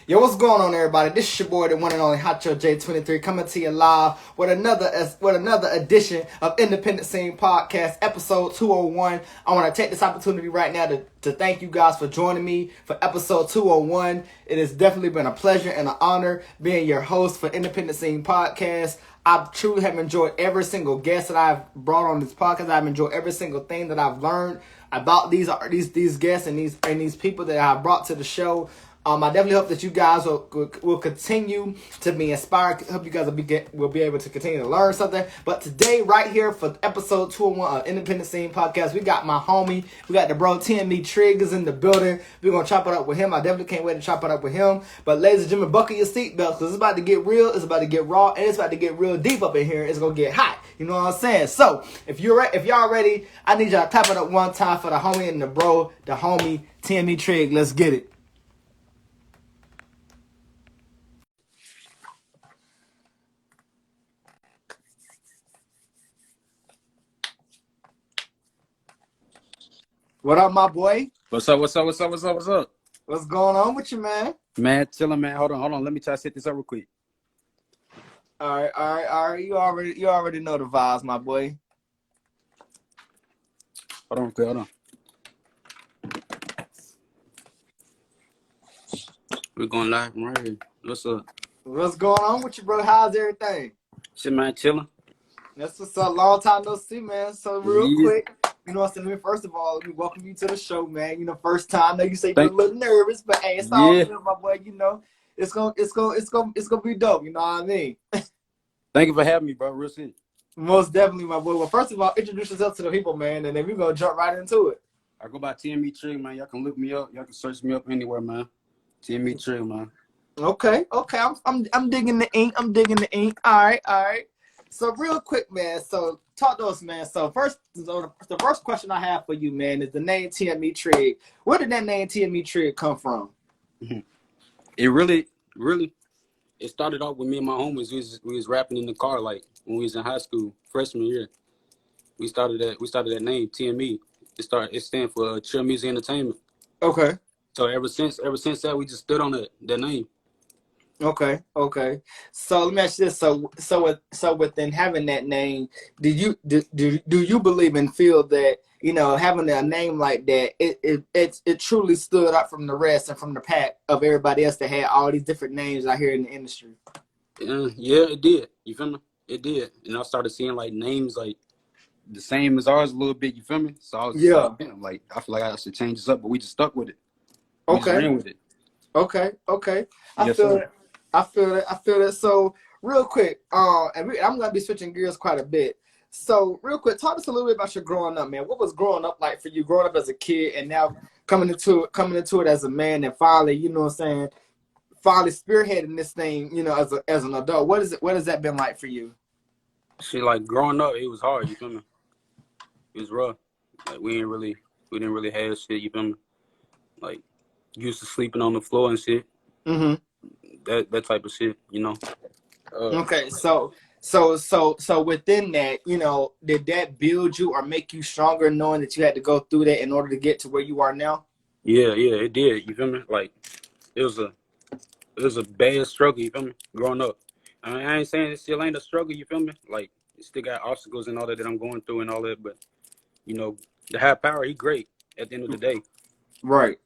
Yo, what's going on, everybody? This is your boy, the one and only Hotcho J23, coming to you live with another edition of Independent Scene Podcast, episode 201. I want to take this opportunity right now to thank you guys for joining me for episode 201. It has definitely been a pleasure and an honor being your host for Independent Scene Podcast. I truly have enjoyed every single guest that I've brought on this podcast. I've enjoyed every single thing that I've learned about these guests and these people that I've brought to the show. I definitely hope that you guys will continue to be inspired. I hope you guys will be able to continue to learn something. But today, right here for episode 201 of Independent Scene Podcast, we got my homie, we got the bro TmeTrigg is in the building. We're going to chop it up with him. I definitely can't wait to chop it up with him. But ladies and gentlemen, buckle your seatbelts because it's about to get real, it's about to get raw, and it's about to get real deep up in here. It's going to get hot. You know what I'm saying? So, if y'all ready, I need y'all to clap it up one time for the homie and the bro, the homie TmeTrigg. Let's get it. What up, my boy? What's up? What's up? What's going on with you, man? Man, chillin', man. Hold on. Let me try to set this up real quick. All right. You already know the vibes, my boy. Hold on. We're going live from right here. What's up? What's going on with you, bro? How's everything? Shit, man, chillin'. That's what's up. Long time no see, man. So real quick, you know what I'm saying? First of all, let me welcome you to the show, man. You know, first time. I know you say you're a little nervous, but hey, it's all good, my boy. You know, it's gonna be dope. You know what I mean? Thank you for having me, bro. Real shit. Most definitely, my boy. Well, first of all, introduce yourself to the people, man, and then we're gonna jump right into it. I go by TmeTrigg, man. Y'all can look me up. Y'all can search me up anywhere, man. TmeTrigg, man. Okay. I'm digging the ink. All right. So real quick, man. So talk to us, man. So the first question I have for you, man, is the name TmeTrigg. Where did that name TmeTrigg come from? It really, it started off with me and my homies. We was rapping in the car, like when we was in high school, freshman year. We started that name, TME. It stands for Chill Music Entertainment. Okay. So ever since that, we just stood on that name. Okay. So let me ask you this: so within having that name, do you believe and feel that having a name like that, it truly stood out from the rest and from the pack of everybody else that had all these different names out here in the industry? Yeah, it did. You feel me? It did, and I started seeing like names like the same as ours a little bit. You feel me? So I was just like, damn, like I feel like I should change this up, but we just stuck with it. We just ran with it. Okay. I feel it. So real quick, I'm gonna be switching gears quite a bit. So real quick, talk to us a little bit about your growing up, man. What was growing up like for you, growing up as a kid and now coming into it as a man and finally, you know what I'm saying, finally spearheading this thing, as an adult. What has that been like for you? Shit, like growing up, it was hard, you feel me? It was rough. Like we didn't really have shit, you feel me? Like used to sleeping on the floor and shit. Mm-hmm. That type of shit, Okay, so within that, did that build you or make you stronger knowing that you had to go through that in order to get to where you are now? Yeah, it did. You feel me? Like it was a bad struggle, you feel me? Growing up. I ain't saying it still ain't a struggle, you feel me? Like it still got obstacles and all that I'm going through and all that, but the high power, he great at the end of the day. Right.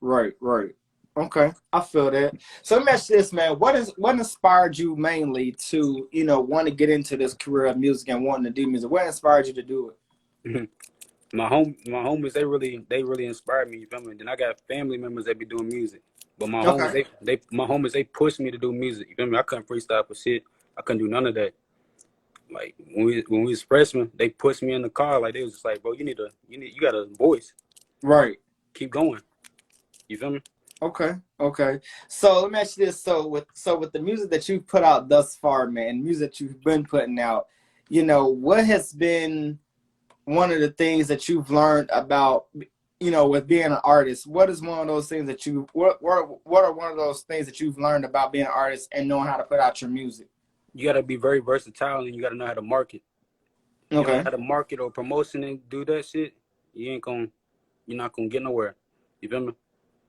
Okay, I feel that. So let me ask you this, man. What inspired you mainly to, want to get into this career of music and wanting to do music? What inspired you to do it? My homies, they really inspired me, you feel me? Then I got family members that be doing music. But my homies, they pushed me to do music. You feel me? I couldn't freestyle for shit. I couldn't do none of that. Like when we was freshmen, they pushed me in the car. Like they was just like, bro, you got a voice. Right. Keep going. You feel me? Okay. So let me ask you this: so with the music that you've put out thus far, man, music that you've been putting out, what has been one of the things that you've learned about, with being an artist? What is one of those things that what are one of those things that you've learned about being an artist and knowing how to put out your music? You gotta be very versatile and you gotta know how to market. You don't know how to market or promotion and do that shit, you're not gonna get nowhere. You feel me?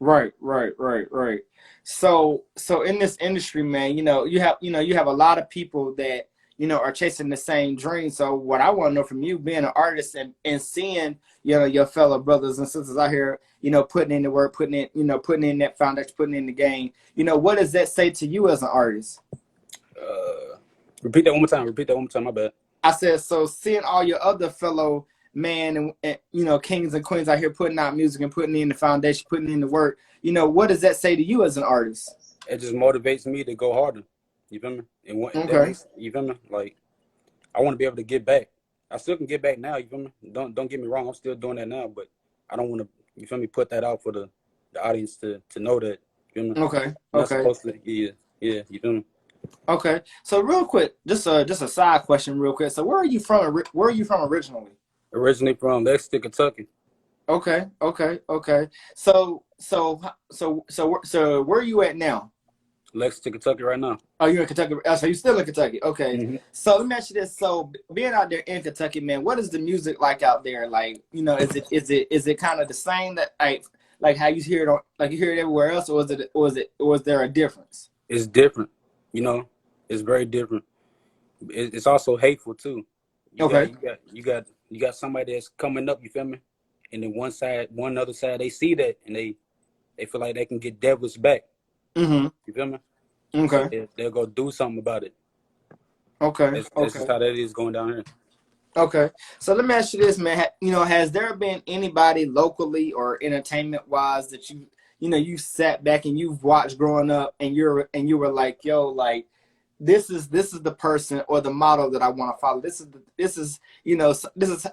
Right, right, right, right. So in this industry, man, you have a lot of people that are chasing the same dream. So what I want to know from you, being an artist and seeing your fellow brothers and sisters out here, putting in the work, putting in that foundation, putting in the game. What does that say to you as an artist? Repeat that one more time. Repeat that one more time. My bad. I said, so seeing all your other fellow man and kings and queens out here putting out music and putting in the foundation, putting in the work, what does that say to you as an artist? It just motivates me to go harder. You feel me? And what that Okay. makes, you feel me? Like, I want to be able to get back. I still can get back now. You feel me? Don't get me wrong. I'm still doing that now, but I don't want to. You feel me? Put that out for the audience to know that. You feel me? Okay. I'm not Okay. supposed to. Yeah. Yeah. You feel me? Okay. So real quick, just a side question, real quick. So where are you from? Where are you from originally? Originally from Lexington, Kentucky. Okay. Okay. Okay. So where are you at now? Lexington, Kentucky, right now. Oh, you're in Kentucky. So you're still in Kentucky. Okay. Mm-hmm. So let me ask you this. So being out there in Kentucky, man, what is the music like out there? Like, is it kind of the same that like how you hear it like you hear it everywhere else, or is there a difference? It's different. You know, it's very different. It's also hateful too. You got Okay. you got you got you got somebody that's coming up. You feel me? And then one other side, they see that and they feel like they can get devils back. Mm-hmm. You feel me? So Okay. they'll go do something about it. Okay. That's just Okay. how that is going down here. Okay. So let me ask you this, man. Has there been anybody locally or entertainment wise that you sat back and you've watched growing up and you were like, yo, like this is the person or the model that I want to follow. This is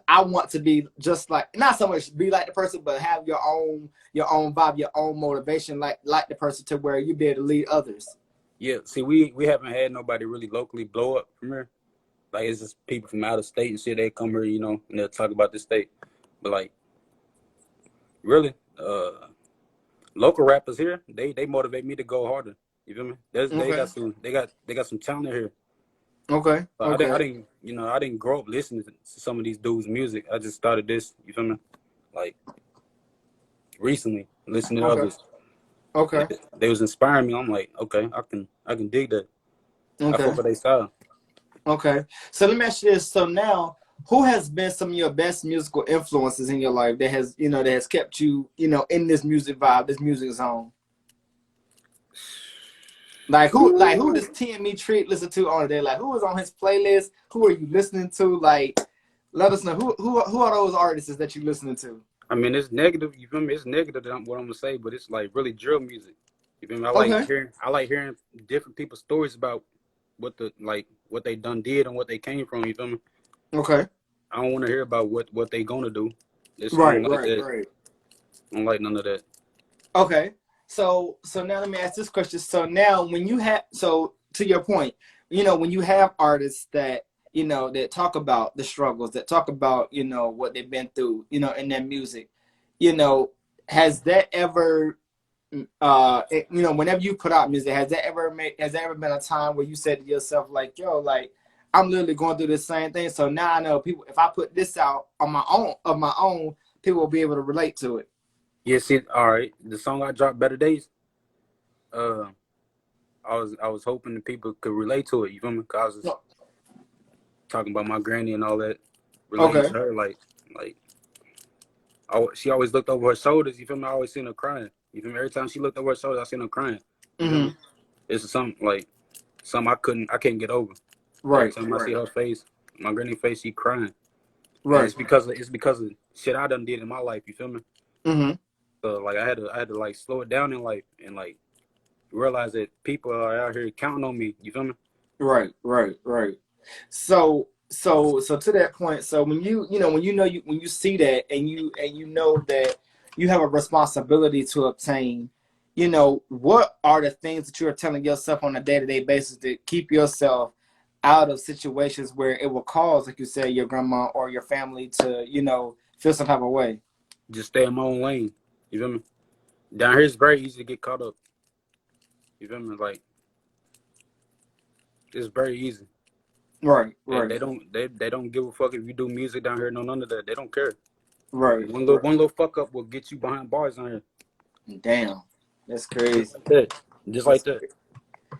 I want to be just like, not so much be like the person, but have your own vibe, your own motivation, like the person, to where you be able to lead others. Yeah. See, we haven't had nobody really locally blow up from here. Like, it's just people from out of state and shit. They come here, and they'll talk about the state. But like, really, local rappers here, they motivate me to go harder. You feel me? They Okay. got some talent here. Okay. But I Okay. didn't I didn't grow up listening to some of these dudes' music. I just started this. You feel me? Like, recently, listening to Okay. others. Okay. They was inspiring me. I'm like, okay, I can dig that. I Okay. fuck with their style. Okay. So let me ask you this. So now, who has been some of your best musical influences in your life that has kept you, in this music vibe, this music zone? Like who does TmeTrigg listen to on a day? Like, who is on his playlist? Who are you listening to? Like, let us know who are those artists that you listening to? I mean, it's negative. You feel me? It's negative that what I'm gonna say, but it's like really drill music. You feel me? Okay. I like hearing different people's stories about what they done did and what they came from. You feel me? Okay. I don't want to hear about what they gonna do. I don't Right, like right, that. right. I don't like none of that. Okay. So now let me ask this question. So now when you have so to your point, when you have artists that talk about the struggles, that talk about, what they've been through, in their music, you know, has that ever whenever you put out music, has there ever been a time where you said to yourself, like, yo, like, I'm literally going through the same thing. So now I know people, if I put this out on my own, people will be able to relate to it. Yeah, see, all right. The song I dropped, Better Days. Uh, I was hoping that people could relate to it. You feel me? Cause I was just talking about my granny and all that, relating Okay. to her. Like she always looked over her shoulders. You feel me? I always seen her crying. You feel me? Every time she looked over her shoulders, I seen her crying. You feel Mm-hmm. me? It's something I can't get over. Every Right, time I see right, her face, my granny face, she crying, and right. it's because of shit I done did in my life. You feel me? Mm-hmm. So like I had to like slow it down in life and like realize that people are out here counting on me. You feel me? Right, right, right. So to that point, so when you see that and you know that you have a responsibility to obtain, what are the things that you are telling yourself on a day-to-day basis to keep yourself out of situations where it will cause, like you said, your grandma or your family to, feel some type of way? Just stay in my own lane. You feel me? Down here it's very easy to get caught up. You feel me? Like, it's very easy. Right, They, right, they don't they don't give a fuck if you do music down here. No, none of that. They don't care. right, One right. little fuck up will get you behind bars on here. Damn, that's Just crazy. like that. Just like That's that.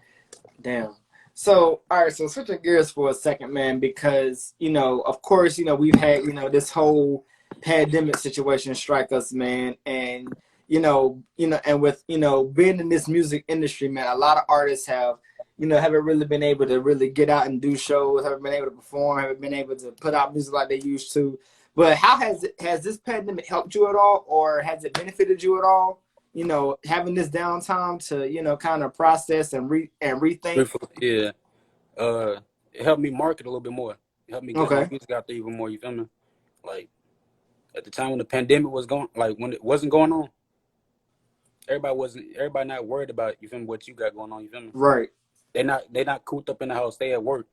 damn. So, all right, so switching gears for a second, man, because, of course, we've had, this whole pandemic situation strike us, man. And, and with, being in this music industry, man, a lot of artists have, haven't really been able to really get out and do shows, haven't been able to perform, haven't been able to put out music like they used to. But how has this pandemic helped you at all, or has it benefited you at all? Having this downtime to, kind of process and rethink. Yeah. It helped me market a little bit more. It helped me get my Okay. music out there even more. You feel me? Like at the time when the pandemic was going, like when it wasn't going on, everybody not worried about, you feel me, what you got going on. You feel me? Right. They not cooped up in the house. They at work.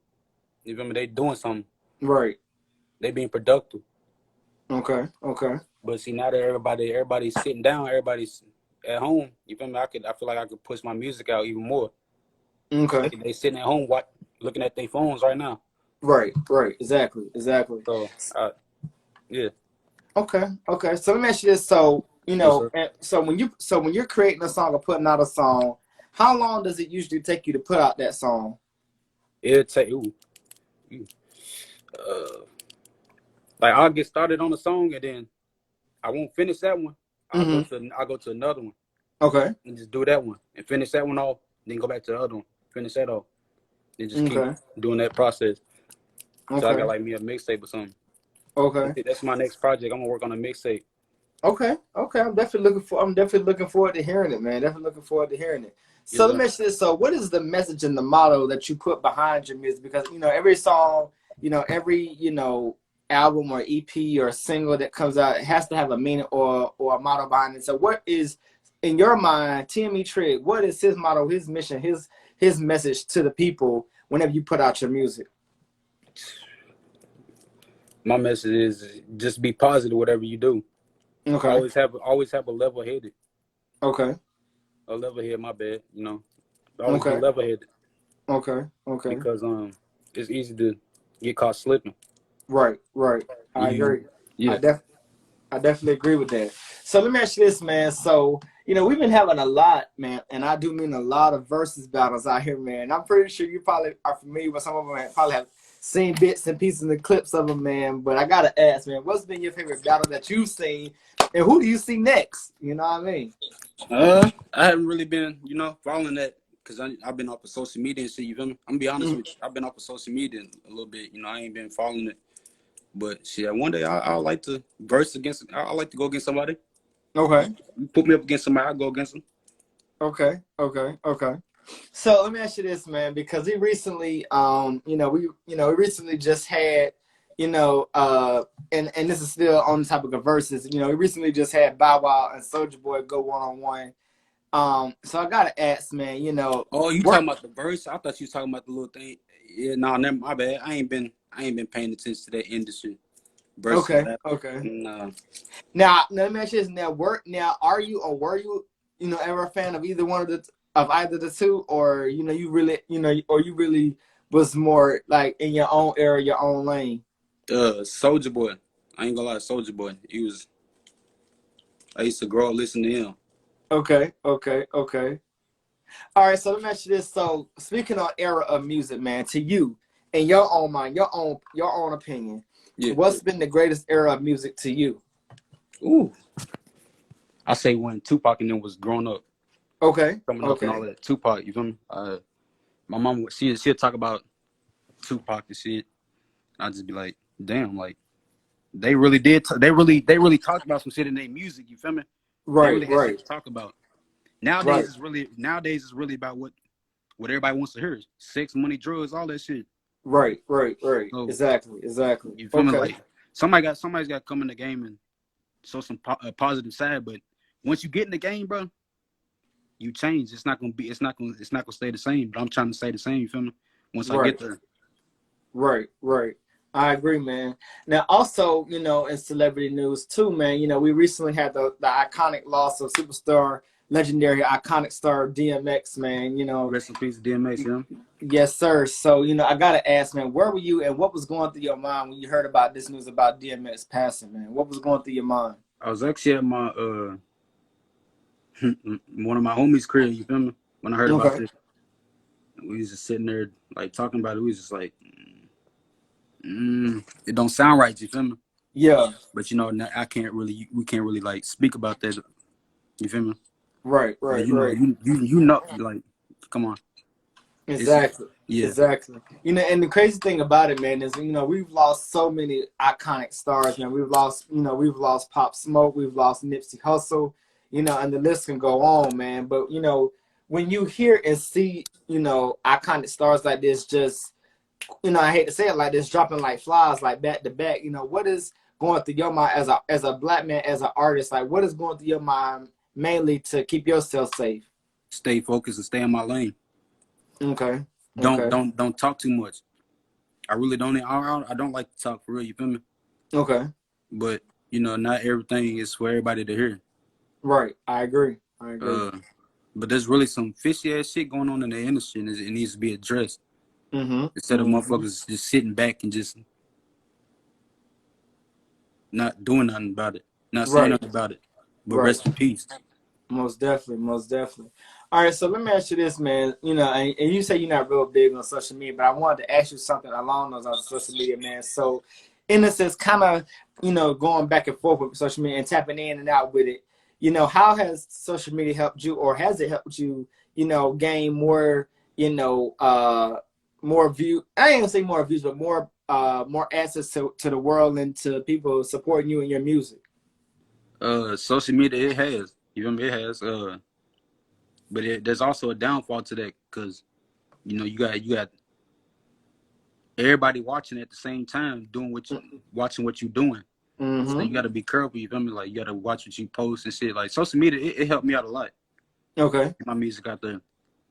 You feel me? They doing something. Right. They being productive. Okay. Okay. But see, now that everybody's sitting down, everybody's at home. You feel me? I feel like I could push my music out even more. Okay. They sitting at home, looking at their phones right now. Right. Right. Exactly. Exactly. So, yeah. Okay. Okay. So let me ask you this. So, Yes, sir. so when you're creating a song or putting out a song, how long does it usually take you to put out that song? It'll take uh, like I'll get started on a song and then I won't finish that one. I'll go to another one Okay. and just do that one and finish that one off. Then go back to the other one, finish that off. Then just keep Okay. doing that process. So I got Okay. like me a mixtape or something. Okay. That's my next project. I'm gonna work on a mixtape. Okay. Okay. I'm definitely looking forward to hearing it, man. Definitely looking forward to hearing it. Yes, So let sir. me ask you this. So what is the message and the motto that you put behind your music? Because every song, every album or EP or single that comes out, it has to have a meaning or a motto behind it. So what is in your mind, TmeTrigg, what is his motto, his mission, his message to the people whenever you put out your music? My message is just be positive whatever you do. Okay. Always have a level headed. Okay. A level head, my bad. Always be Okay. level headed Okay. Okay. because it's easy to get caught slipping. Right. Right. I You agree. I yeah. def I definitely agree with that. So let me ask you this, man. So, we've been having a lot, man, and I do mean a lot of versus battles out here, man. I'm pretty sure you probably are familiar with some of them and probably have seen bits and pieces and clips of them, man. But I gotta ask, man, what's been your favorite battle that you've seen, and who do you see next? You know what I mean? I haven't really been, following that because I've been off of social media and shit. You feel me? I'm gonna be honest with you. I've been off of social media a little bit. I ain't been following it. But shit, one day I like to verse against. I like to go against somebody. Okay. You put me up against somebody, I go against them. Okay. Okay. Okay. So let me ask you this, man, because we recently, we recently just had, and this is still on the topic of verses. We recently just had Bow Wow and Soldier Boy go 1-on-1. So I gotta ask, man, Oh, you what? talking about the verse? I thought you was talking about the little thing. Yeah, no, never. My bad. I ain't been paying attention to that industry. Versus Okay, that. okay. Nah. Now let me ask you this. Now, are you or were you, ever a fan of either one of either the two, or you really, or you really was more like in your own area, your own lane? Soldier Boy. I ain't gonna lie, Soldier Boy. I used to grow up listening to him. Okay, okay, okay. All right, so let me ask you this. So, speaking on era of music, man, to you, in your own mind, your own opinion, Yeah. what's been the greatest era of music to you? Ooh. I say when Tupac and them was growing up, Okay, coming up and all okay, that. Tupac, you feel me? My mom, she'll talk about Tupac and shit. I'd just be like, damn, like they really did. They really talked about some shit in their music. You feel me? They right, really had shit right, to talk about. right, Nowadays it's really about what everybody wants to hear: sex, money, drugs, all that shit. right, right, right. So Exactly, exactly. you feel me? Okay, Like somebody's got to come in the game and show some positive side. But once you get in the game, bro, you change. It's not gonna stay the same. But I'm trying to stay the same. You feel me? Once I right, get there. right, right. I agree, man. Now, also, in celebrity news too, man. We recently had the iconic loss of superstar, legendary, iconic star DMX, man. Rest in peace, DMX. Yeah. Yes, sir. So, I gotta ask, man, where were you and what was going through your mind when you heard about this news about DMX passing, man? What was going through your mind? I was actually at my One of my homies' crib, you feel me? When I heard about Okay. this, we was just sitting there like talking about it. We was just like, it don't sound right, you feel me? Yeah. But you know, we can't really like speak about that. You feel me? Right. But Right. you know, Right. you know, like, come on, it's Exactly. yeah, Exactly. You know, and the crazy thing about it, man, is we've lost so many iconic stars, man. We've lost Pop Smoke, we've lost Nipsey Hussle, and the list can go on, man. But when you hear and see, iconic stars like this, just I hate to say it like this, dropping like flies, like back to back. What is going through your mind as a black man, as an artist? Like, what is going through your mind mainly to keep yourself safe? stay focused and stay in my lane. Okay. Don't Okay. don't don't talk too much. I really don't. I don't like to talk for real. You feel me? Okay. But you know, not everything is for everybody to hear. Right. I agree. I agree. Uh, but there's really some fishy ass shit going on in the industry, and it needs to be addressed Mm-hmm. instead of Mm-hmm. motherfuckers just sitting back and just not doing nothing about it, not saying Right. nothing about it. But Right. rest in peace. Most definitely, most definitely. All right, so let me ask you this, man. And you say you're not real big on social media, but I wanted to ask you something along those lines of social media, man. So, in a sense, kind of, going back and forth with social media and tapping in and out with it. How has social media helped you, or has it helped you, gain more, more view? I ain't gonna say more views, but more access to the world and to people supporting you and your music. Social media, it has. You feel me? It has. But there's also a downfall to that because you know you got everybody watching at the same time doing watching what you're doing. So Mm-hmm. you got to be careful. You feel me? Like you got to watch what you post and shit. Like social media, it helped me out a lot. Okay. My music out there.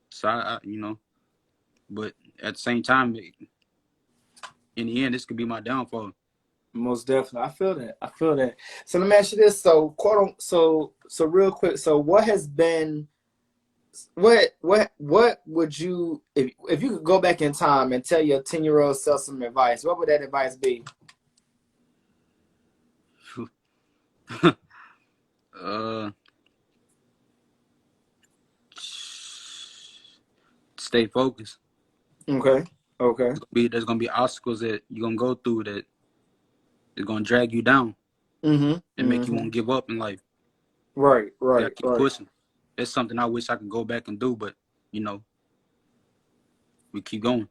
So but at the same time, in the end, this could be my downfall. Most definitely. I feel that. I feel that. So let me ask you this. So so real quick, so what has been what would you if you could go back in time and tell your 10-year-old self some advice, what would that advice be? uh, stay focused. Okay. Okay. There's gonna be obstacles that you're gonna go through that is gonna drag you down Mm-hmm. and make you Mm-hmm. want to give up in life. Right, You gotta right, keep right. pushing. That's something I wish I could go back and do, but you know, we keep going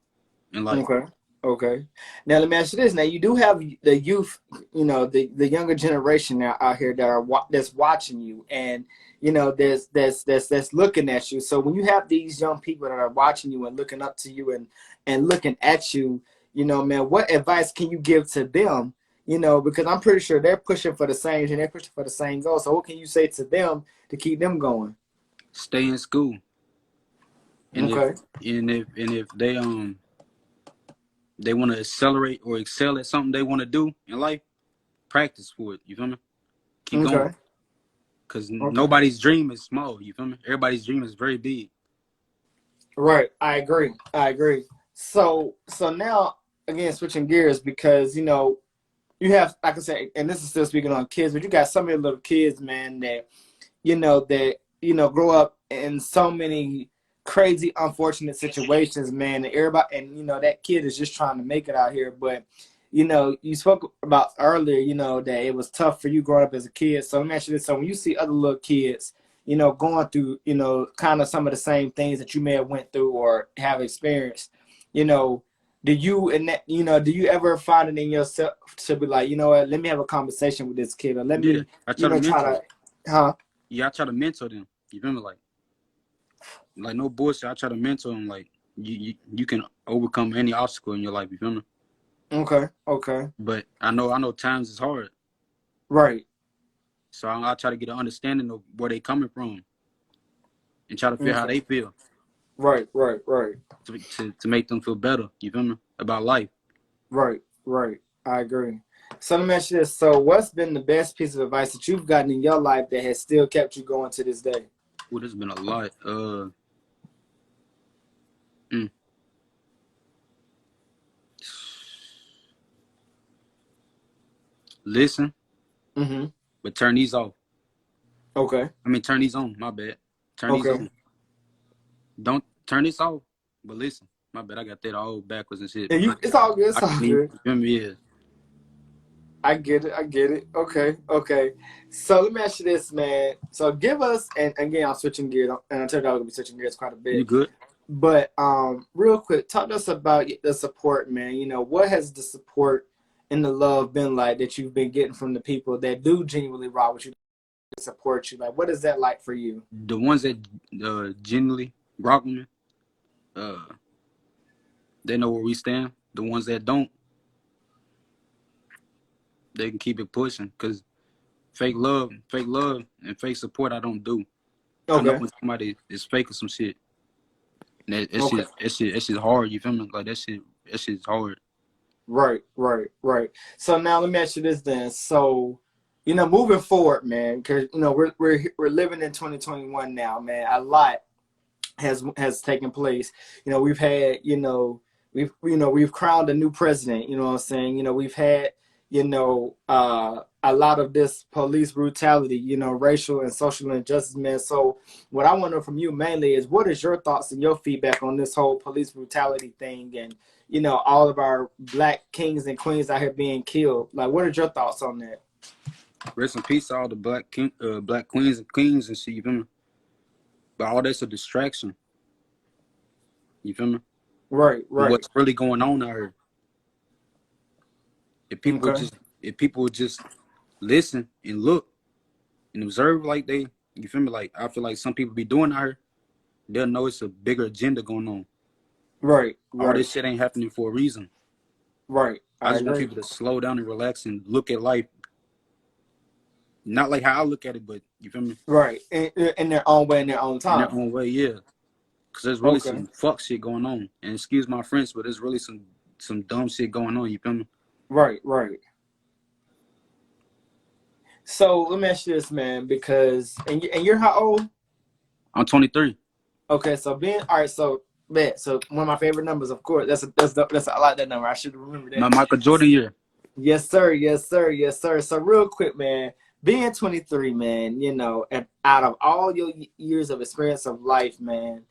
in life. Okay. Okay. Now let me ask you this. Now you do have the youth, the younger generation now out here that are that's watching you, and that's looking at you. So when you have these young people that are watching you and looking up to you and looking at you, man, what advice can you give to them? Because I'm pretty sure they're pushing for the same and they're pushing for the same goal. So what can you say to them to keep them going? Stay in school, and Okay. if they want to accelerate or excel at something they want to do in life, practice for it. You feel me? Keep going, Okay. cause Okay. nobody's dream is small. You feel me? Everybody's dream is very big. Right. I agree. I agree. So now again switching gears because you have like I said, and this is still speaking on kids, but you got so many little kids, man, that grow up in so many crazy, unfortunate situations, man. And everybody, and that kid is just trying to make it out here. But you spoke about earlier, that it was tough for you growing up as a kid. So let me ask you this: so when you see other little kids, going through, kind of some of the same things that you may have went through or have experienced, you know. Do you and that do you ever find it in yourself to be like, what, let me have a conversation with this kid, or let Yeah, me, I try to try mentor. to, huh? Yeah, I try to mentor them. You feel me? Like no bullshit. I try to mentor them. Like you can overcome any obstacle in your life. You feel me? Okay, okay. But I know times is hard. Right. So I try to get an understanding of where they coming from and try to feel how Okay. they feel Right, right, right. to make them feel better. You feel me? About life. Right, right. I agree. So let me ask you this. So what's been the best piece of advice that you've gotten in your life that has still kept you going to this day? Ooh, there's been a lot. Mm, listen, Mm-hmm. but turn these off. Okay. I mean, turn these on. My bad. Turn these Okay. on. Don't turn this off. But listen, my bad. I got that all backwards and shit. And it's all good. I It's all can't even good. remember. Yeah. I get it. I get it. Okay. Okay. So let me ask you this, man. So give us, and again, I'm switching gears, and I told you I was gonna be switching gears quite a You bit. good? But real quick, talk to us about the support, man. You know, what has the support and the love been like that you've been getting from the people that do genuinely rock with you, support you? Like, what is that like for you? The ones that genuinely rock with me, uh, they know where we stand. The ones that don't, they can keep it pushing. Cause fake love, and fake support, I don't do. I know Okay. when somebody is faking some shit. And Okay. that shit's hard. You feel me? Like that shit's hard. Right. Right. Right. So now let me ask you this then. So, you know, moving forward, man, because you know we're living in 2021 now, man. A lot has taken place. You know, we've had, we've crowned a new president, you know what I'm saying? You know, we've had, a lot of this police brutality, you know, racial and social injustice, man. So what I want to know from you mainly is what is your thoughts and your feedback on this whole police brutality thing and, you know, all of our black kings and queens out here being killed. Like, what are your thoughts on that? Rest in peace to all the black queens and kings and shit. You feel me? But all that's a distraction. You feel me? Right, And right. what's really going on out here? If people Okay. just if people would just listen and look and observe like they, you feel me? Like I feel like some people be doing out here, they'll know it's a bigger agenda going on. Right, All right, this shit ain't happening for a reason. right. I I just want agree. people to slow down and relax and look at life, not like how I look at it, but you feel me? Right. In their own way, in their own In their time. own way, yeah. Cause there's really Okay. some fuck shit going on. And excuse my French, but there's really some dumb shit going on. You feel me? Right, right. So let me ask you this, man, because and you're how old? I'm 23. Okay, so being all right, so man, so one of my favorite numbers, of course. That's I like that number. I should remember My that. Michael Jordan year. Yes, sir. Yes, sir. Yes, sir. So real quick, man, being 23, man, you know, and out of all your years of experience of life, man,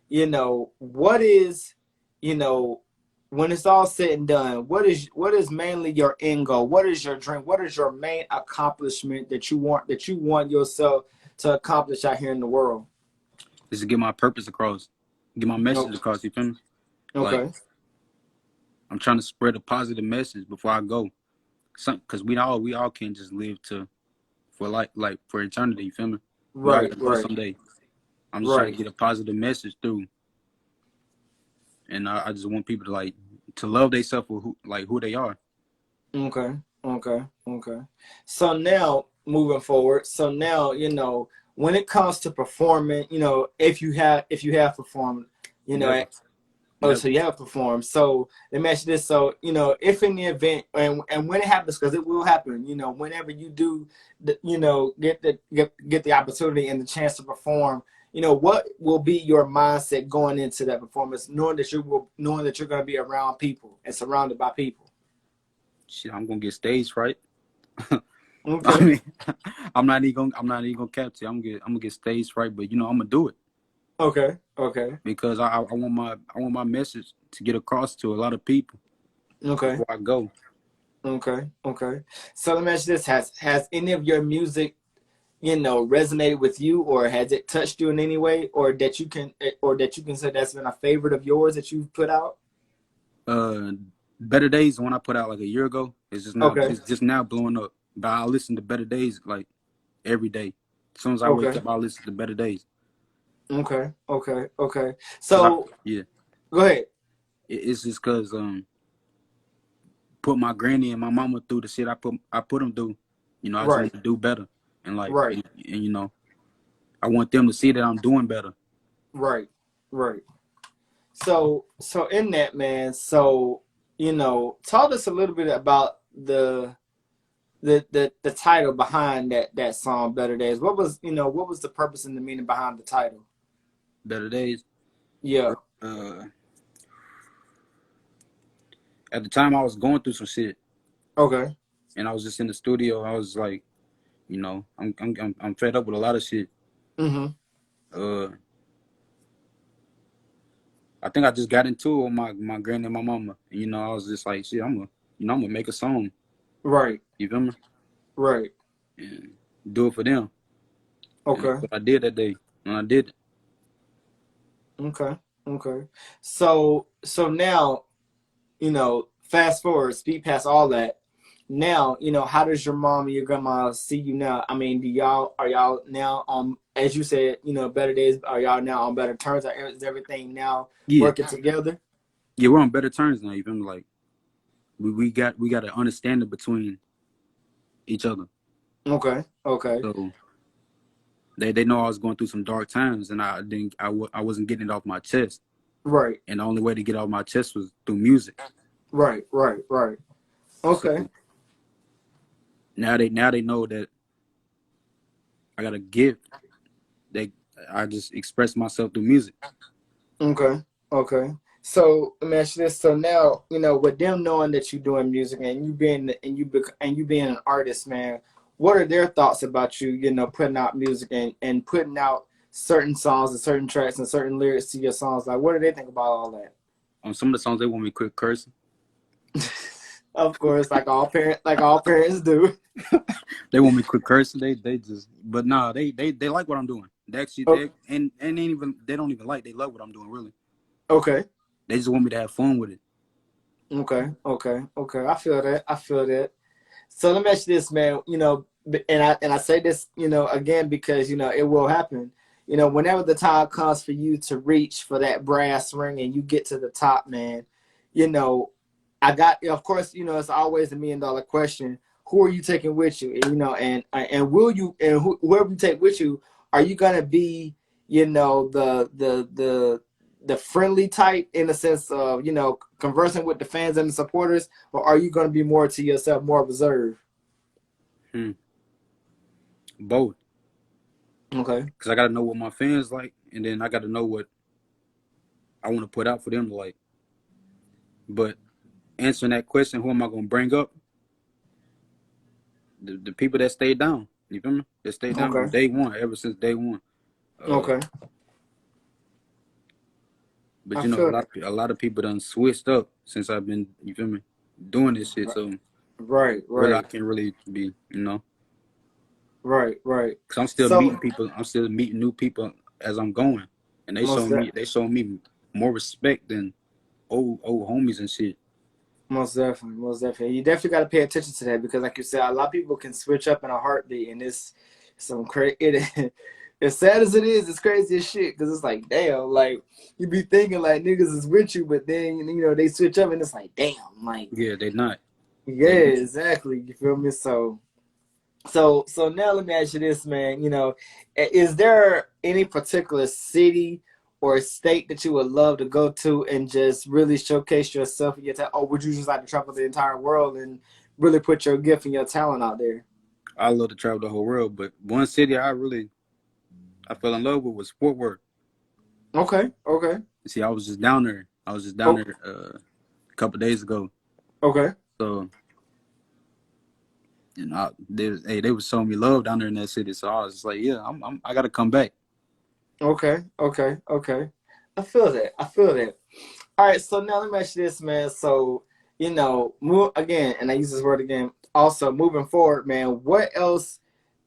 you know, what is, you know, when it's all said and done, what is mainly your end goal? What is your dream? What is your main accomplishment that you want yourself to accomplish out here in the world? Is to get my purpose across, get my message No. across. You feel me? Like Okay. I'm trying to spread a positive message before I go. Cause we all can't just live to for like for eternity. You feel me? We all Right, gotta go right, someday. I'm just trying to right. get a positive message through, and I just want people to to love themselves for who they are. Okay, okay, okay. So now moving forward, so now you know when it comes to performing, you know, if you have performed, you know, Never, oh, never. so you have performed. So let me ask you this: so you know, if in the event and when it happens, because it will happen, you know, whenever you do, you know, get the opportunity and the chance to perform. You know, what will be your mindset going into that performance, knowing that you're going to be around people and surrounded by people? Shit, I'm gonna get stage fright. I Okay. mean, I'm not even gonna capture. I'm gonna get stage fright, but I'm gonna do it Okay. Okay. because I want my message to get across to a lot of people Okay. before I go. Okay. Okay. So let me ask you this: has any of your music, you know, resonated with you, or has it touched you in any way, or that you can say that's been a favorite of yours that you've put out? Uh, Better Days, the one I put out like a year ago, Okay. it's just now blowing up. But I listen to Better Days like every day. As soon as I wake Okay. up, I listen to Better Days. Okay. Okay. Okay. Cause So yeah, go ahead. it's just cause put my granny and my mama through the shit I put them through. I just Right. want to do better in life, Right. and I want them to see that I'm doing better. Right. Right. So in that, man. So you know, talk us a little bit about the title behind that song "Better Days." What was the purpose and the meaning behind the title? Better Days. Yeah. Uh, at the time I was going through some shit, Okay. and I was just in the studio. I was like, You know, I'm fed up with a lot of shit. Mm-hmm. Uh, I think I just got into it with my granny and my mama. And, you know, I was just like, shit, I'm gonna make a song. Right. You feel me? Right. And do it for them. And Okay. that's what I did that day. And I did it. Okay. Okay. So now, fast forward, speed past all that. Now, how does your mom and your grandma see you now? I mean, are y'all now on, as you said, better days? Are y'all now on better terms? Is everything now Yeah. working together? Yeah, we're on better terms now. You feel me? Like we got an understanding between each other. Okay. Okay. So they know I was going through some dark times, and I wasn't getting it off my chest. Right. And the only way to get it off my chest was through music. Right. Right. Right. So Okay. now they know that I got a gift. They I just express myself through music. Okay. Okay. So let me ask you this. So now, with them knowing that you're doing music and you being an artist, man, what are their thoughts about you, putting out music and putting out certain songs and certain tracks and certain lyrics to your songs? Like, what do they think about all that? On some of the songs, they want me to quit cursing. Of course, like all parents do. They want me to quit cursing. They just, but nah, they like what I'm doing. They actually Oh, and they don't even like. They love what I'm doing. Really, okay. they just want me to have fun with it. Okay. Okay. Okay. I feel that. I feel that. So let me ask you this, man. And I say this, again because it will happen. Whenever the time comes for you to reach for that brass ring and you get to the top, man. You know, of course, it's always a $1 million question. Who are you taking with you? And will you and whoever you take with you, are you gonna be, the friendly type in the sense of conversing with the fans and the supporters, or are you going to be more to yourself, more reserved? Hmm. Both, Okay. because I got to know what my fans like, and then I got to know what I want to put out for them to like. But answering that question, who am I gonna bring up? The people that stayed down. You feel me? That stayed down from Okay. day one, ever since day one. Uh, Okay. but I you know, feel that. a lot of people done switched up since I've been. You feel me? Doing this shit. So Right. really, I Right. can't really be. You know, Right. Right. because I'm still So meeting people. I'm still meeting new people as I'm going, and they most showing de- me. They showing me more respect than old homies and shit. most definitely, most definitely, you definitely got to pay attention to that because, like you said, a lot of people can switch up in a heartbeat, and it's some crazy. As sad as it is, it's crazy as shit because it's like, damn, like you be thinking like niggas is with you, but then they switch up, and it's like, damn, like Yeah, they not. yeah, They not. exactly. You feel me? So now let me ask you this, man. Is there any particular city or state that you would love to go to and just really showcase yourself and your talent, or would you just like to travel the entire world and really put your gift and your talent out there? I love to travel the whole world, but one city I fell in love with was Fort Worth. Okay, okay, See, I was just down there. I was just down oh, there a couple days ago. okay, So they was showing me love down there in that city. So I was just like, yeah, I gotta come back. okay, okay, okay. I feel that. I feel that. All right, so now let me ask you this, man. So, move again, and I use this word again. Also, moving forward, man, what else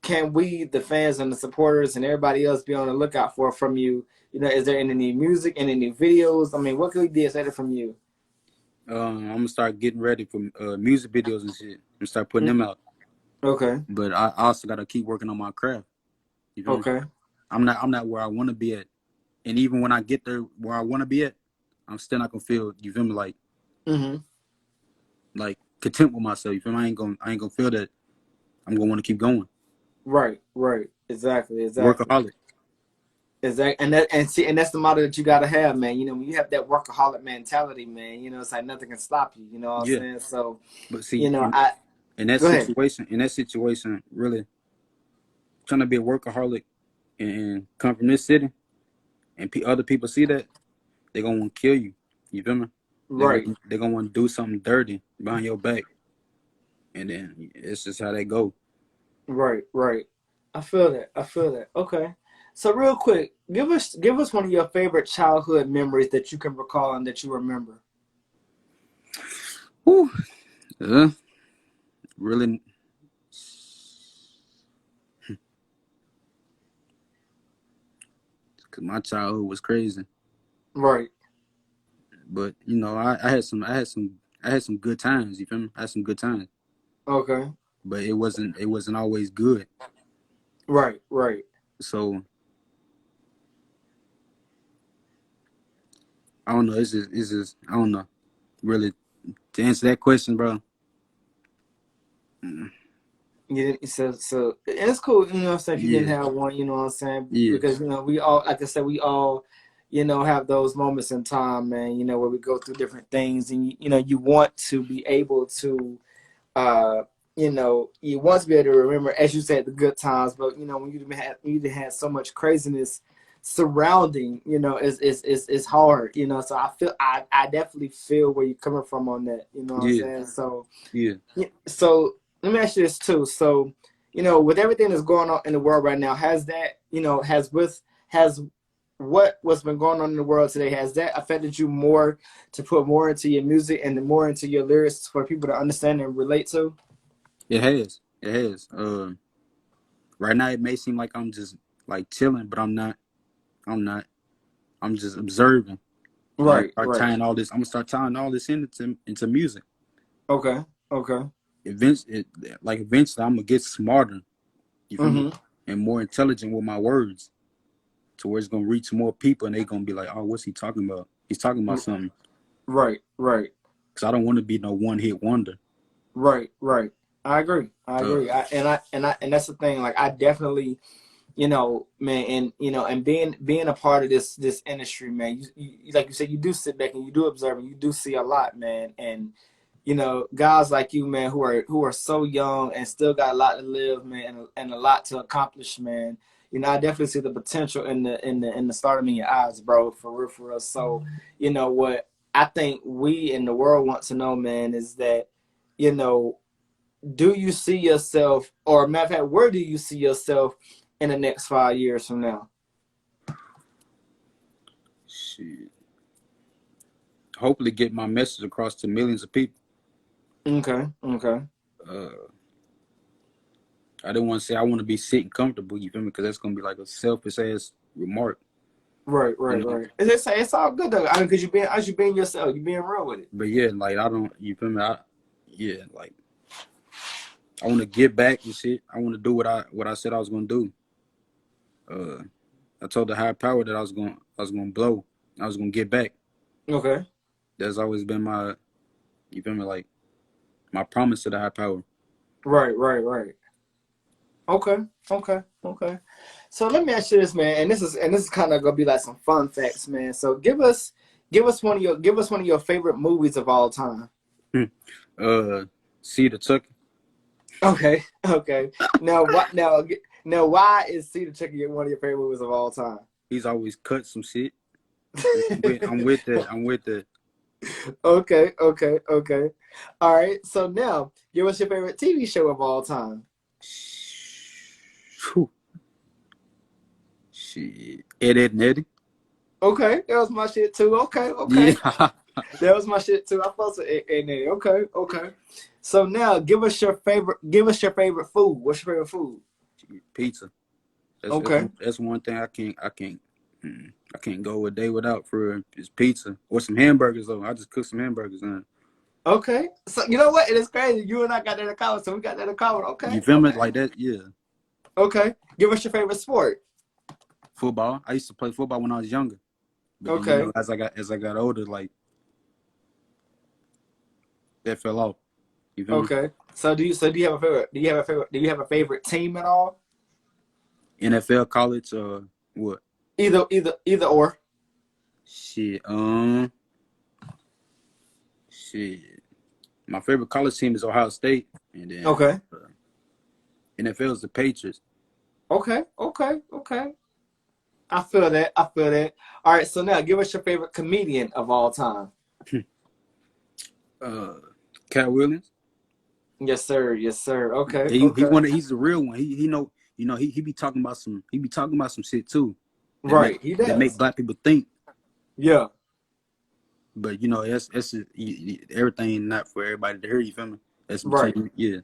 can we, the fans and the supporters and everybody else, be on the lookout for from you? Is there any music and any videos? I mean, what could we be expected from you? I'm gonna start getting ready for music videos and shit. And start putting them out. Okay, But I also gotta keep working on my craft. You feel me? okay, I'm not where I want to be at. And even when I get there where I want to be at, I'm still not gonna feel. You feel me? mm-hmm. Like content with myself. You feel me? I ain't gonna feel that. I'm gonna want to keep going. Right, right, exactly, exactly. Workaholic. Exactly, and that's the motto that you gotta have, man. When you have that workaholic mentality, man, it's like nothing can stop you. You know what I'm Yeah. saying? So, But see, I go ahead. in that situation, really trying to be a workaholic and come from this city, and other people see that, they gonna want to kill you. You feel me? Right. They gonna want to do something dirty behind your back, and then it's just how they go. Right, right. I feel that. I feel that. Okay. So real quick, give us one of your favorite childhood memories that you can recall and that you remember. Whew. Really, cause my childhood was crazy. Right. But you know, I had some good times. You feel me? I had some good times, Okay. but it wasn't always good. Right, right. So I don't know. It's just I don't know. Really, to answer that question, bro. mm, Yeah, so and it's cool, you know what I'm saying, if you didn't Yeah, have one, you know what I'm saying? yeah, Because, we all, like I said, we all, have those moments in time, man, where we go through different things and you want to be able to uh, you want to be able to remember, as you said, the good times, but when you had so much craziness surrounding, it's hard, So I definitely feel where you're coming from on that, you know what I'm yeah, saying? So yeah, yeah, so let me ask you this too. So, with everything that's going on in the world right now, has that, has what's been going on in the world today, has that affected you more to put more into your music and more into your lyrics for people to understand and relate to? it has. It has. Right now it may seem like I'm just like chilling, but I'm not. I'm not. I'm just observing, and Right, right. I'm gonna start tying all this into music. Okay, okay. Eventually, I'm gonna get smarter. You feel me? Mm-hmm. And more intelligent with my words, to where it's gonna reach more people, and they gonna be like, "Oh, what's he talking about? He's talking about something." Right, right, Because I don't want to be no one hit wonder. right, right. I agree. I Uh, agree. And that's the thing. Like, I definitely, man, and being a part of this industry, man, you like you said, you do sit back and you do observe and you do see a lot, man, and guys like you, man, who are so young and still got a lot to live, man, and a lot to accomplish, man. I definitely see the potential in the stardom in your eyes, bro, for real, for us. So, what I think we in the world want to know, man, is that, you know, do you see yourself, or matter of fact, where do you see yourself in the next 5 years from now? shit. Hopefully, get my message across to millions of people. Okay, okay. Uh, I didn't want to say I want to be sitting comfortable. You feel me? Because that's gonna be like a selfish ass remark. Right, You right, know. right. It's all good though. I mean, because as you being yourself, you being real with it. But yeah, like I don't. You feel me? Yeah, like I want to get back and shit. I want to do what I said I was gonna do. Uh, I told the higher power that I was gonna blow. I was gonna get back. Okay. That's always been my, you feel me, like my promise to the high power. Right, right, right. Okay, okay, okay. So let me ask you this, man, and this is kind of gonna be like some fun facts, man. So give us one of your favorite movies of all time. uh, See the Tucker. Okay, okay. Now why is Cedar Chicken one of your favorite movies of all time? He's always cut some shit. I'm with that. I'm with that. Okay, okay, okay. All right. So now, give us your favorite TV show of all time. Whew. Shit. Ed Nettie. Okay, that was my shit too. Okay, okay. Yeah. That was my shit too. I thought so. Okay, okay. So now, give us your favorite food. What's your favorite food? Pizza. Okay, That's one thing I can't go a day without for is pizza or some hamburgers though. I just cook some hamburgers and okay. So you know what? It is crazy. You and I got that in common. So we got that in common. Okay, you feel me okay, like that. Yeah. okay. Give us your favorite sport. Football. I used to play football when I was younger, but then Okay, as I got older, like that fell off. You feel me? okay. So do you have a favorite? Do you have a favorite team at all? NFL, college, what? Either or. Shit. Shit. My favorite college team is Ohio State, and then Okay. NFL is the Patriots. Okay. Okay. Okay. I feel that. I feel that. All right. So now, give us your favorite comedian of all time. Uh, Cat Williams. Yes, sir. Yes, sir. Okay. He Okay. wanted. He's the real one. He know. You know, he be talking about some. He be talking about some shit too. That make Right. He that make does. black people think. Yeah. But you know, that's everything not for everybody to hear. You feel me? That's Right. between yeah.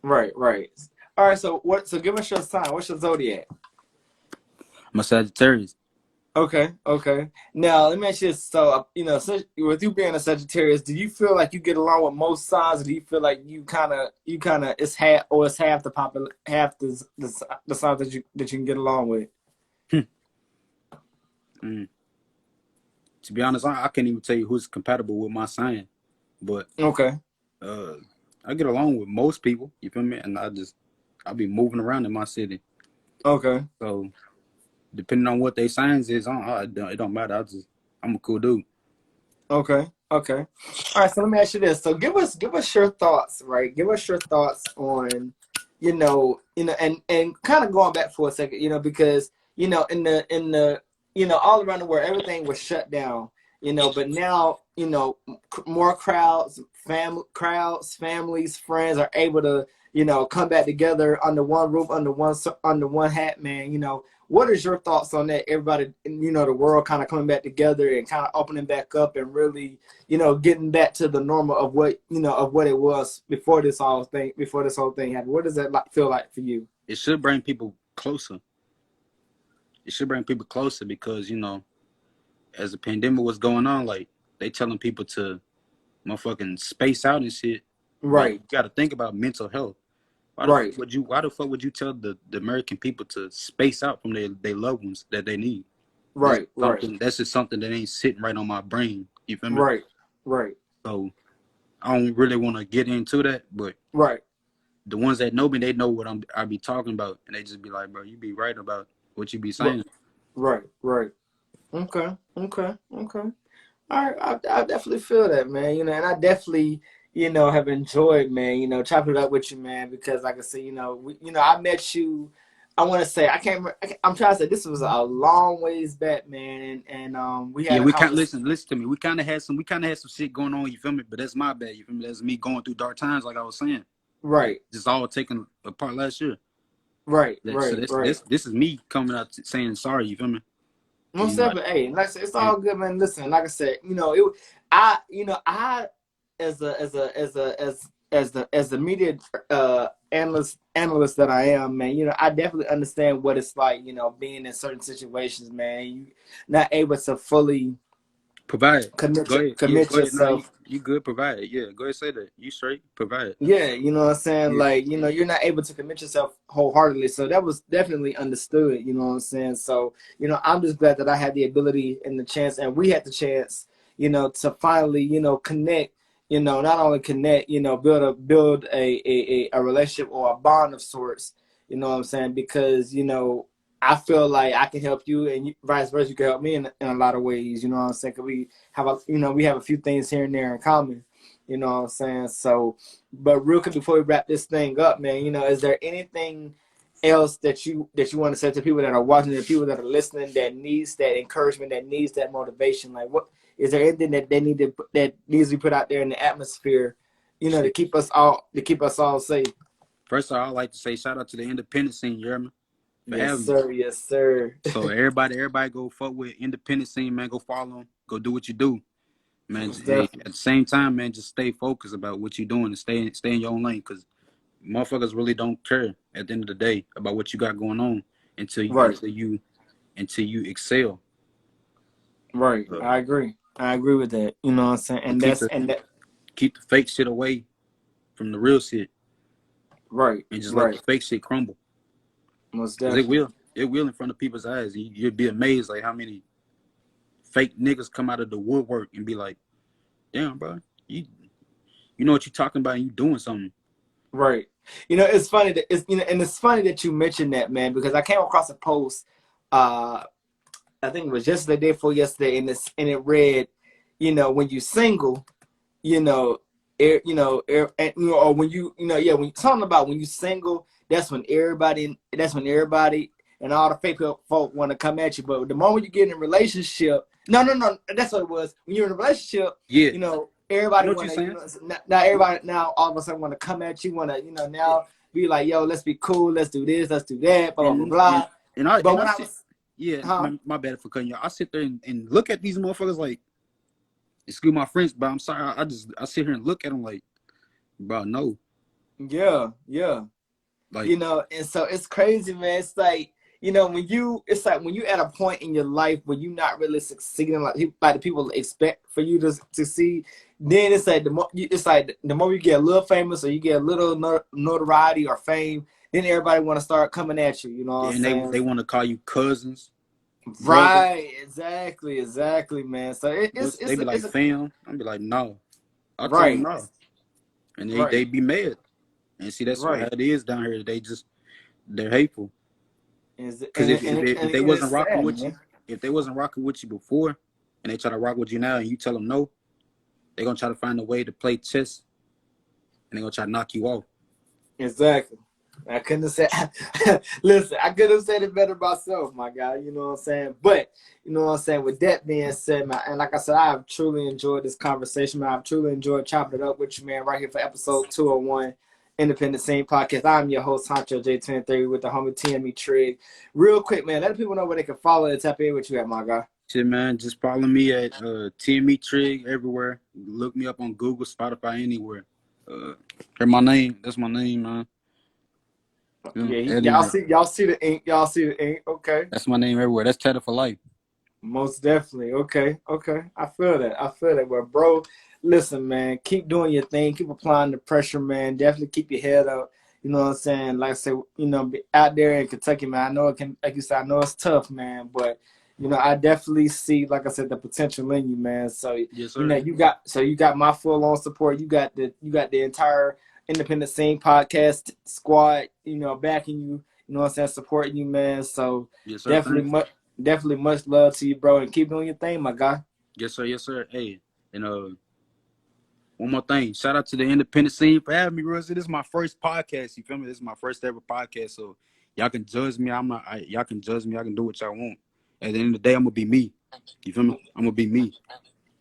Right. Right. All right. So what? So give us your sign. What's your zodiac? I'm a Sagittarius. Okay. Okay. Now let me ask you this. So with you being a Sagittarius, do you feel like you get along with most signs, or do you feel like you kind of it's half the popular half the signs that you can get along with? Mm. To be honest, I can't even tell you who's compatible with my sign, but Okay. uh, I get along with most people. You feel me? And I be moving around in my city. Okay. So depending on what they signs is, it don't matter. I'm a cool dude. Okay. Okay. All right. So let me ask you this. So give us your thoughts, right? Give us your thoughts on, and kind of going back for a second, because in the all around the world, everything was shut down, but now more families, friends are able to come back together under one roof, under one hat, man. What is your thoughts on that? Everybody, the world kind of coming back together and kind of opening back up and really, getting back to the normal of what it was before this whole thing happened. What does that feel like for you? It should bring people closer. It should bring people closer because as the pandemic was going on, like they telling people to motherfucking space out and shit. But you Right, got to think about mental health. right, Why the fuck would you tell the American people to space out from their loved ones that they need? right, right, That's just something that ain't sitting right on my brain. You feel me? right, right, So I don't really want to get into that, but right, the ones that know me, they know what I be talking about, and they just be like, bro, you be right about what you be right, saying. right, right. Okay, okay, okay. All right, I definitely feel that, man. And I definitely, have enjoyed, man. Chopping it up with you, man. Because, like I said, I met you. I want to say I can't. Remember, I'm trying to say this was a long ways back, man. And we Yeah, had a we can't conversation. listen to me. We kind of had some shit going on. You feel me? But that's my bad. You feel me? That's me going through dark times, like I was saying. Right, Just all taken apart last year. right, So right, right. this is me coming out saying sorry. You feel me? Most definitely. Hey, like I said, it's And all good, man. Listen, like I said, I as the media analyst that I am, man. I definitely understand what it's like, being in certain situations, man. You not able to fully provide. Go ahead. Yeah, commit go ahead. Now yourself. you good. Provide. Yeah, go ahead. Say that. You straight. Provide. Yeah, you know what I'm saying? Yeah. Like, you're not able to commit yourself wholeheartedly. So that was definitely understood, you know what I'm saying? So, I'm just glad that I had the ability and the chance, and we had the chance, to finally, connect, not only connect, build a relationship or a bond of sorts, you know what I'm saying? Because, I feel like I can help you, and vice versa, you can help me in a lot of ways, you know what I'm saying? 'Cause we have a few things here and there in common, you know what I'm saying? So, but real quick before we wrap this thing up, man, is there anything else that you want to say to people that are watching, the people that are listening, that needs that encouragement, that needs that motivation? Like, what is there anything that they need that needs to be put out there in the atmosphere, to Shit. keep us all safe? First of all, I'd like to say shout out to the independent scene, you hear me? For Yes, having me. sir. Yes, sir. So everybody go fuck with independent scene, man. Go follow them. Go do what you do. Man, Most hey, definitely. at the same time, man, just stay focused about what you're doing and stay in your own lane, because motherfuckers really don't care at the end of the day about what you got going on until you Right. until you until you excel. Right. Uh, I agree. I agree with that. You know what I'm saying? and And that's and that. keep the fake shit away from the real shit, Right. and just let the Right. fake shit crumble. Most Cause definitely. it will in front of people's eyes. You'd be amazed like how many fake niggas come out of the woodwork and be like, damn, bro, you know what you're talking about and you doing something. Right. It's funny that it's funny that you mentioned that, man, because I came across a post, I think it was yesterday, day before yesterday, and it read, when you single, you know, or when yeah, when you're talking about when you single, that's when everybody and all the fake folk want to come at you. But the moment you get in a relationship, no, that's what it was. When you're in a relationship, Yeah, you know, everybody what you're want to, saying. now everybody now all of a sudden want to come at you, want to, now be like, yo, let's be cool, let's do this, let's do that, blah, blah, blah, And blah. But I when I sit, was, yeah, huh? my bad for cutting you. I sit there and look at these motherfuckers like, excuse my French, but I'm sorry. I sit here and look at them like, bro, no, Yeah, yeah. like, And so it's crazy, man. It's like, it's like when you at a point in your life where you're not really succeeding like the people expect for you to succeed, then it's like the more you get a little famous or you get a little notoriety or fame, then everybody want to start coming at you. You know what I'm and saying? they want to call you cousins, brother. Right, exactly, man. So They be like, it's a fam. I be like, no. I tell them right, no, and they right, be mad. And see, that's how right. it is down here. They're hateful. Because if they wasn't It's rocking sad, with you, man. if they wasn't rocking with you before, and they try to rock with you now, and you tell them no, they're gonna try to find a way to play chess, and they're gonna try to knock you off. Exactly. I couldn't have said. Listen, I could have said it better myself, my guy. You know what I'm saying? But you know what I'm saying. With that being said, man, and like I said, I have truly enjoyed this conversation, man. I've truly enjoyed chopping it up with you, man. Right here for episode 201, Independent Scene Podcast. I'm your host, Honcho J23, with the homie TmeTrigg. Real quick, man, let people know where they can follow and tap in with you at, my guy. Shit, man, just follow me at TmeTrigg everywhere. Look me up on Google, Spotify, anywhere. Hear my name. That's my name, man. Yeah, Eddie. y'all see the ink. Y'all see the ink. Okay. That's my name everywhere. That's Cheddar for life. Most definitely. Okay. I feel that. Well, bro, listen, man, keep doing your thing. Keep applying the pressure, man. Definitely keep your head up. You know what I'm saying? Like I said, be out there in Kentucky, man. I know it can, like you said, I know it's tough, man, but I definitely see, like I said, the potential in you, man. So, Yes, sir. you got my full on support. You got the entire Independent Scene podcast squad, backing you, you know what I'm saying, supporting you, man. So Yes, sir. definitely Thanks. much. Definitely much love to you, bro, and keep doing your thing, my guy. Yes, sir. Yes, sir. Hey, and one more thing. Shout out to the independent scene for having me, bro. This is my first podcast. You feel me? This is my first ever podcast. So y'all can judge me. Y'all can judge me. I can do what y'all want. At the end of the day, I'm gonna be me. You feel me? I'm gonna be me.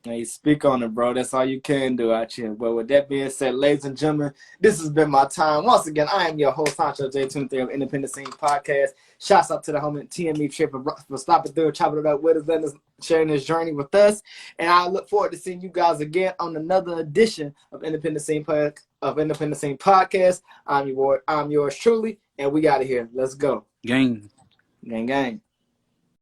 Hey, speak on it, bro. That's all you can do out here. But with that being said, ladies and gentlemen, this has been my time. Once again, I am your host, Honcho J23 of Independent Scene Podcast. Shouts out to the homie TmeTrigg for stopping through and chopping it up with us, letting us sharing this journey with us. And I look forward to seeing you guys again on another edition of Independent Scene Podcast. I'm yours truly, and we got it here. Let's go. Gang. Gang, gang.